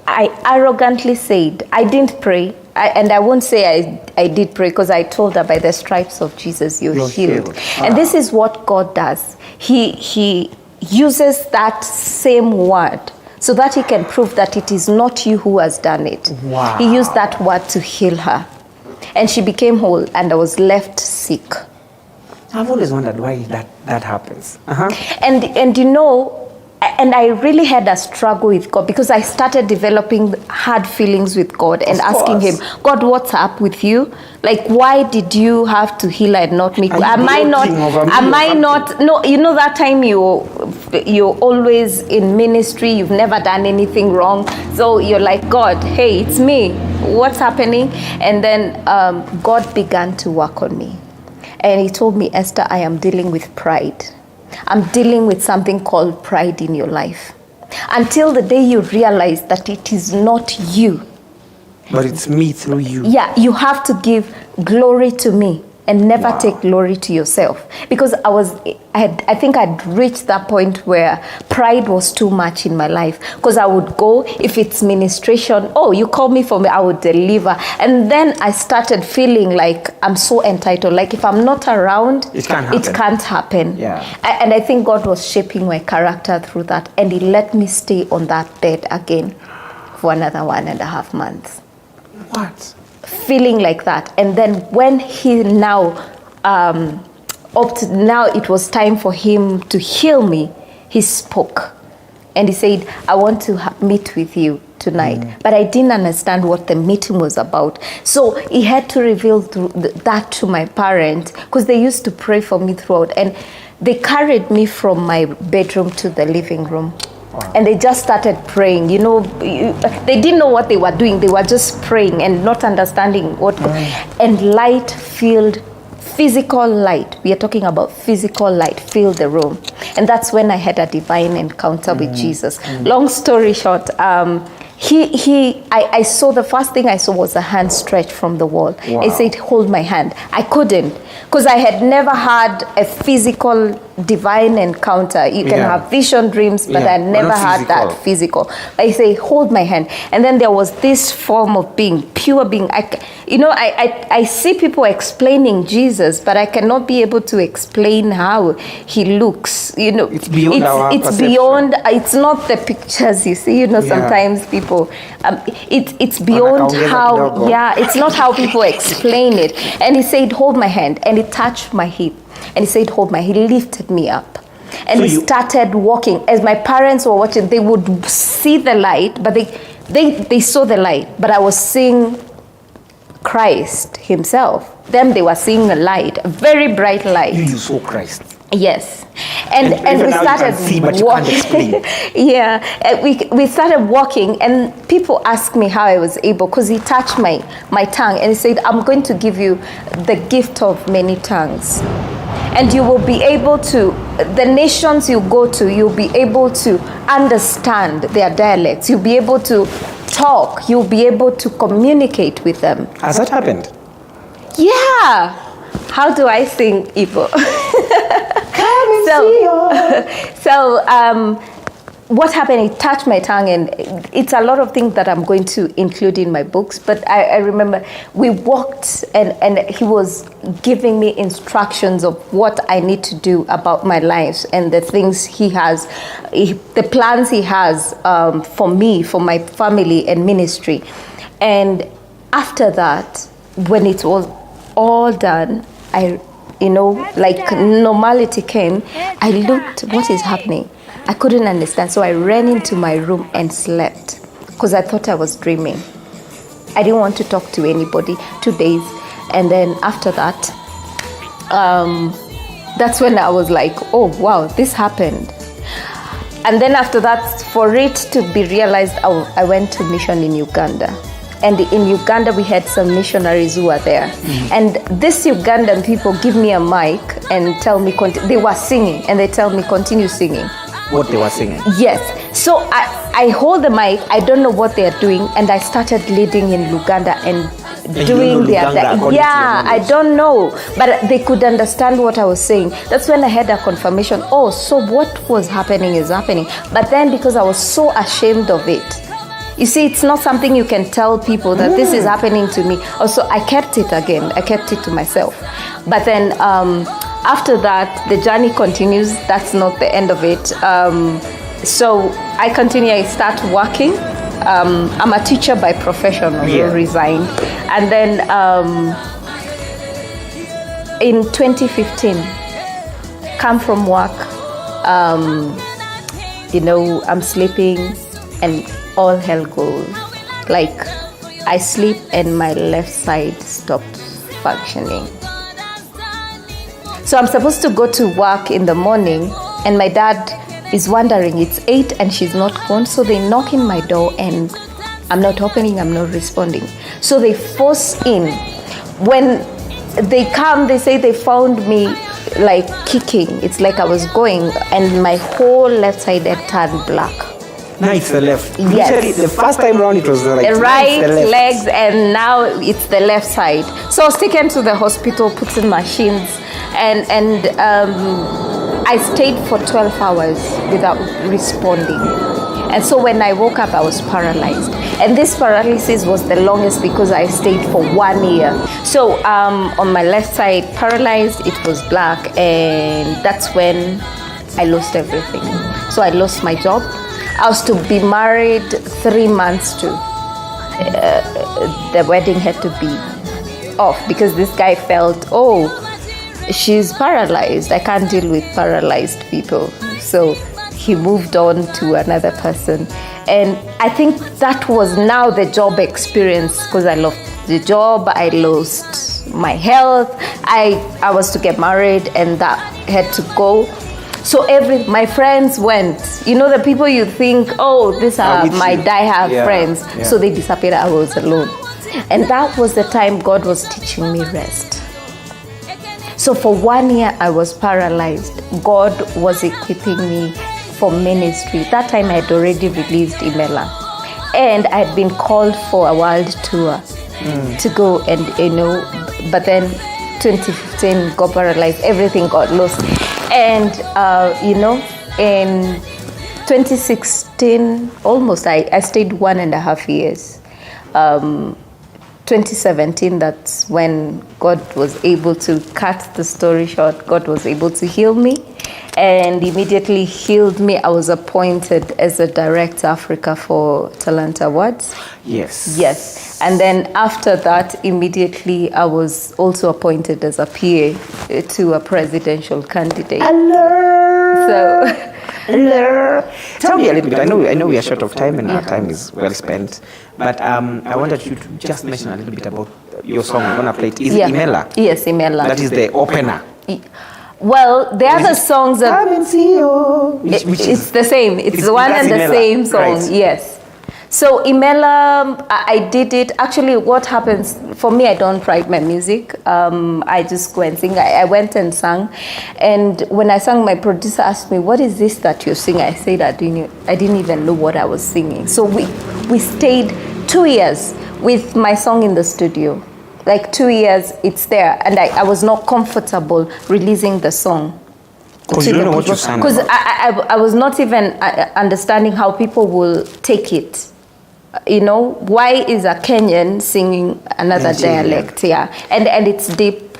Speaker 2: I arrogantly said I didn't pray. And I won't say I did pray, because I told her by the stripes of Jesus you're healed. And this is what God does. He uses that same word so that he can prove that it is not you who has done it. Wow. He used that word to heal her. and she became whole, and I was left sick.
Speaker 1: I've always wondered why that happens.
Speaker 2: And you know, and I really had a struggle with God, because I started developing hard feelings with God and asking him, God, what's up with you? Like, why did you have to heal and not me? Am I not, no, you know, that time you're always in ministry, you've never done anything wrong. So you're like, God, hey, it's me. What's happening? And then God began to work on me. And he told me, Esther, I am dealing with pride. I'm dealing with something called pride in your life. Until the day you realize that it is not you,
Speaker 1: but it's me through you.
Speaker 2: Yeah, you have to give glory to me and never take glory to yourself. Because I think I'd reached that point where pride was too much in my life. Because I would go, if it's ministration, oh, you call me for me, I would deliver. And then I started feeling like I'm so entitled. Like if I'm not around,
Speaker 1: it can't happen.
Speaker 2: Yeah. And I think God was shaping my character through that. And he let me stay on that bed again for another 1.5 months.
Speaker 1: What?
Speaker 2: Feeling like that. And then when he now now it was time for him to heal me, he spoke and he said, I want to meet with you tonight. But I didn't understand what the meeting was about. So he had to reveal that to my parents, because they used to pray for me throughout, and they carried me from my bedroom to the living room. Wow. And they just started praying. You know, they didn't know what they were doing. They were just praying and not understanding what. And light filled, physical light. We are talking about physical light filled the room. And that's when I had a divine encounter with Jesus. Long story short, I saw, the first thing I saw was a hand stretched from the wall. Wow. I said, hold my hand. I couldn't, because I had never had a physical divine encounter. You can have vision dreams, but I never had that physical. I say, hold my hand. And then there was this form of being, pure being. I see people explaining Jesus, but I cannot be able to explain how he looks. You know,
Speaker 1: it's beyond our perception.
Speaker 2: Beyond, it's not the pictures you see. You know, sometimes people, it's beyond how, it's not how people explain it. And he said, hold my hand. And he touched my hip. And he said, hold my, he lifted me up. And we started walking. As my parents were watching, they would see the light, but they saw the light. But I was seeing Christ himself. Them, they were seeing a light, a very bright light.
Speaker 1: You saw Christ.
Speaker 2: Yes. And we started walking. We started walking, and people asked me how I was able, because he touched my tongue, and he said, I'm going to give you the gift of many tongues. And you will be able to, the nations you go to, you'll be able to understand their dialects. You'll be able to talk. You'll be able to communicate with them.
Speaker 1: Has that happened?
Speaker 2: Yeah. How do I sing Igbo? So what happened, he touched my tongue, and it's a lot of things that I'm going to include in my books. But I remember we walked, and he was giving me instructions of what I need to do about my life and the things he has, the plans he has for me, for my family and ministry. And after that, when it was all done, like normality came, I looked, what is happening? I couldn't understand. So I ran into my room and slept, because I thought I was dreaming. I didn't want to talk to anybody. 2 days. And then after that, that's when I was like, oh, wow, this happened. And then after that, for it to be realized, I went to mission in Uganda. And in Uganda, we had some missionaries who were there. And these Ugandan people give me a mic and tell me, they were singing, and they tell me, continue singing.
Speaker 1: What they were singing?
Speaker 2: Yes. So I hold the mic, I don't know what they're doing, and I started leading in Uganda and doing their I don't know, but they could understand what I was saying. That's when I had a confirmation. Oh, so what was happening is happening. But then, because I was so ashamed of it, you see, it's not something you can tell people that this is happening to me. Also, I kept it again. I kept it to myself. But then after that, the journey continues. That's not the end of it. So I continue. I start working. I'm a teacher by profession, although resigned. And then in 2015, come from work, I'm sleeping and all hell goes. Like, I sleep and my left side stopped functioning. So I'm supposed to go to work in the morning, and my dad is wondering, it's 8 and she's not gone. So they knock in my door and I'm not opening, I'm not responding. So they force in. When they come, they say they found me like kicking. It's like I was going, and my whole left side had turned black.
Speaker 1: Now it's the left.
Speaker 2: Yes.
Speaker 1: Literally, the first time around it was the right.
Speaker 2: The right
Speaker 1: the left.
Speaker 2: legs, and now it's the left side. So I was taken to the hospital, put in machines, and I stayed for 12 hours without responding. And so when I woke up, I was paralyzed. And this paralysis was the longest because I stayed for 1 year. So on my left side, paralyzed, it was black, and that's when I lost everything. So I lost my job. I was to be married 3 months to. The wedding had to be off because this guy felt, oh, she's paralyzed. I can't deal with paralyzed people. So he moved on to another person. And I think that was now the job experience, because I lost the job, I lost my health, I was to get married and that had to go. So my friends went, the people you think, oh, these are my die-hard friends. Yeah. So they disappeared, I was alone. And that was the time God was teaching me rest. So for 1 year I was paralyzed. God was equipping me for ministry. That time I had already released Imela. And I had been called for a world tour to go and, but then 2015 got paralyzed, everything got lost. And, in 2016, almost, I stayed 1.5 years. 2017, that's when God was able to cut the story short. God was able to heal me, and immediately healed me. I was appointed as a director Africa for Talent Awards. Yes. And then after that, immediately I was also appointed as a PA to a presidential candidate.
Speaker 1: Hello. Tell me a little bit. I know we are short of time, and our time is well spent. But I wanted you to just mention a little bit about your song. I'm gonna play it. Is it Imela?
Speaker 2: Yes, Imela.
Speaker 1: That is the opener.
Speaker 2: Well, the other songs are. It's the same. It's the one and the Imela. Same song. Right. Yes. So Imela, I did it. Actually, what happens for me, I don't write my music. I just go and sing. I went and sang, and when I sang, my producer asked me, "What is this that you're singing?" I said, "I didn't even know what I was singing." So we stayed 2 years with my song in the studio. Like 2 years, it's there, and I was not comfortable releasing the song.
Speaker 1: Because you don't know what you sang.
Speaker 2: Because I was not even understanding how people will take it. Why is a Kenyan singing another dialect? Yeah, and it's deep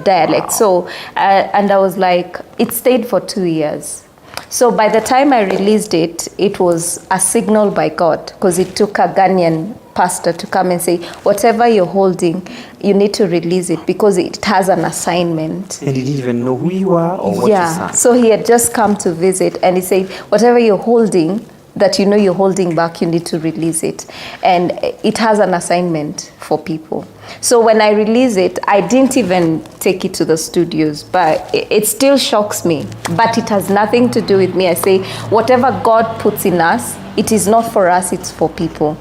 Speaker 2: dialect. Wow. So, and I was like, it stayed for 2 years. So by the time I released it, it was a signal by God, because it took a Ghanaian pastor to come and say, whatever you're holding, you need to release it because it has an assignment.
Speaker 1: And he didn't even know who you are or what you sang.
Speaker 2: So he had just come to visit, and he said, whatever you're holding, that you're holding back, you need to release it. And it has an assignment for people. So when I release it, I didn't even take it to the studios, but it still shocks me. But it has nothing to do with me. I say, whatever God puts in us, it is not for us, it's for people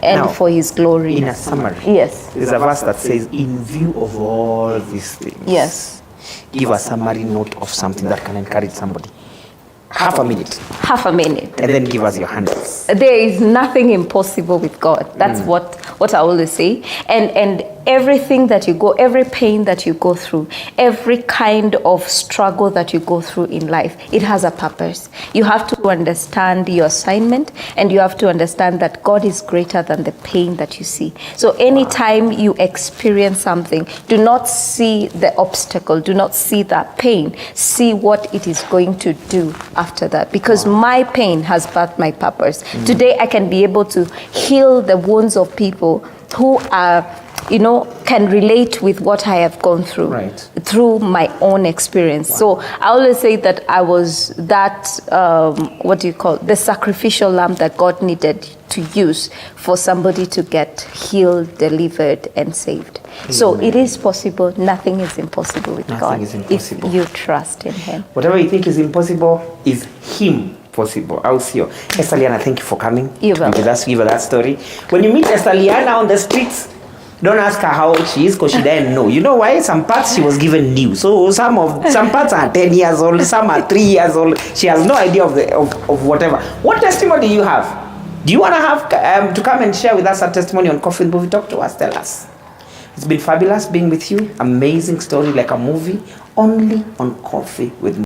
Speaker 2: and now, for His glory.
Speaker 1: In a summary,
Speaker 2: yes,
Speaker 1: there's a verse that says, in view of all these things,
Speaker 2: yes,
Speaker 1: give a summary note of something that can encourage somebody. Half a minute. And then give us your handles.
Speaker 2: There is nothing impossible with God. That's what I always say. And everything that you go, every pain that you go through, every kind of struggle that you go through in life, it has a purpose. You have to understand your assignment, and you have to understand that God is greater than the pain that you see. So anytime you experience something, do not see the obstacle, do not see that pain. See what it is going to do after that, because my pain has birthed my purpose. Today I can be able to heal the wounds of people who are you know, can relate with what I have gone through,
Speaker 1: Right.
Speaker 2: through my own experience. So I always say that I was that, the sacrificial lamb that God needed to use for somebody to get healed, delivered, and saved. So it is possible. Nothing is impossible with
Speaker 1: Nothing
Speaker 2: God
Speaker 1: is impossible.
Speaker 2: if you trust in Him.
Speaker 1: Whatever you think is impossible is Him possible. I'll see you. Esther Liana, thank you for coming.
Speaker 2: You're welcome.
Speaker 1: And with us to give her that story. When you meet Esther Liana on the streets, don't ask her how old she is because she didn't know. You know why? Some parts she was given new. So some parts are 10 years old, some are 3 years old. She has no idea of whatever. What testimony do you have? Do you want to have to come and share with us a testimony on Coffee with Movie? Talk to us, tell us. It's been fabulous being with you. Amazing story, like a movie, only on Coffee with Movie.